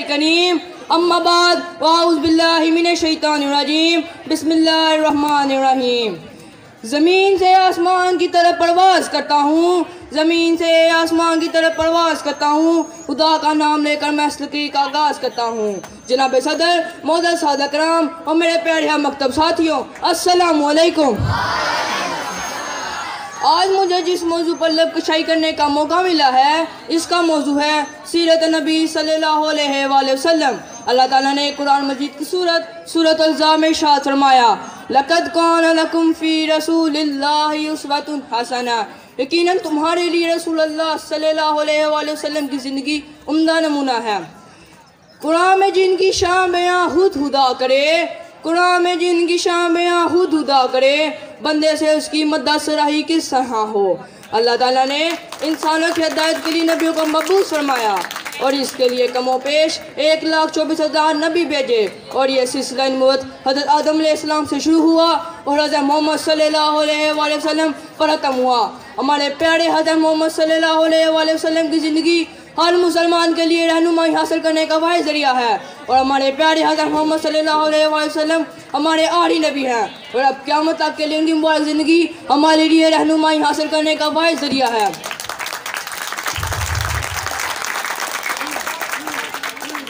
करीम अम्मा बाद वाउज़ु बिल्लाहि मिनश शैतानिर रजीम बिस्मिल्लाहिर रहमानिर रहीम। ज़मीन से आसमान की तरफ परवास करता हूँ, ज़मीन से आसमान की तरफ परवास करता हूँ, खुदा का नाम लेकर मैं इस तकरीर का आगाज़ करता हूँ। जनाब सदर, मोअज़्ज़ज़ सादा कराम और मेरे प्यारे मकतब साथियों, अस्सलामु अलैकुम। आज मुझे जिस मौजू पर लब कशाई करने का मौका मिला है, इसका मौजू है सीरत नबी सल्लल्लाहु अलैहि वसल्लम। अल्लाह ताला ने कुरान मजीद की सूरत अल-ज़ाम में इरशाद फरमाया, लक़द कान लकुम फ़ी रसूलिल्लाहि उस्वतुन हसना, यकीनन तुम्हारे लिए रसूलुल्लाह सल्लल्लाहु अलैहि वसल्लम की ज़िंदगी उम्दा नमूना है। कुरान में जिनकी शान बयां हुदा करे, कुरान में जिनकी शान बयां हुदा करे, बंदे से उसकी मदद सराही किस तरह हो। अल्लाह ताला ने इंसानों की हिदायत के लिए नबियों को मबूस फरमाया और इसके लिए कमो पेश 1,24,000 नबी भेजे और ये सिलसिला नबूवत हज़रत आदम अलैहिस्सलाम से शुरू हुआ और हज़रत मोहम्मद सल्लल्लाहु अलैहि वसल्लम पर ख़त्म हुआ। हमारे प्यारे हज़रत मोहम्मद सल्लल्लाहु अलैहि वसल्लम की ज़िंदगी हर मुसलमान के लिए रहनुमाई हासिल करने का वाहिद ज़रिया है और हमारे प्यारे हज़रत मोहम्मद सल्लल्लाहु अलैहि वसल्लम हमारे आखिरी नबी हैं और अब क़यामत तक के लिए उनकी मुबारक ज़िंदगी हमारे लिए रहनुमाई हासिल करने का वाहिद ज़रिया है।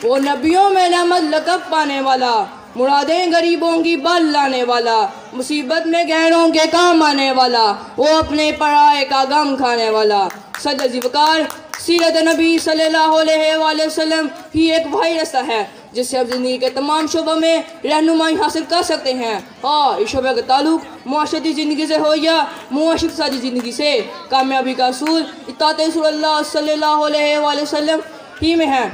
वो नबियों में रहमत लक़ब पाने वाला, मुरादें गरीबों की बल लाने वाला, मुसीबत में गैरों के काम आने वाला, वो अपने पराए का गम खाने वाला। सद वकार सीरत नबी सल्लल्लाहु अलैहि वसल्लम ही एक वही रास्ता है जिससे आप ज़िंदगी के तमाम शोबों में रहनुमाई हासिल कर सकते हैं और इस शोबे का ताल्लुक मुआशरती ज़िंदगी से हो या मुआशरती ज़िंदगी से। कामयाबी का असूल इत्ताअत रसूलुल्लाह सल्लल्लाहु अलैहि वसल्लम ही में है।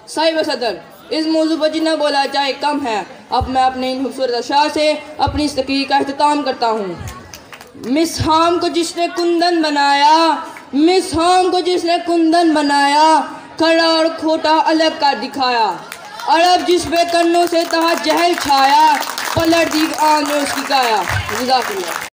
साहिब सदर, इस मौजू पर जितना बोला जाए कम है। अब मैं अपने इन खूबसूरत अशार से अपनी इस तकरीर का अख्तिताम करता हूँ। मिस हाम को जिसने कुंदन बनाया, मिस हाम को जिसने कुंदन बनाया, खरा और खोटा अलग कर दिखाया, अरब जिस बेकन्नों से तहा जहल छाया, पलट दी आन में उसकी काया।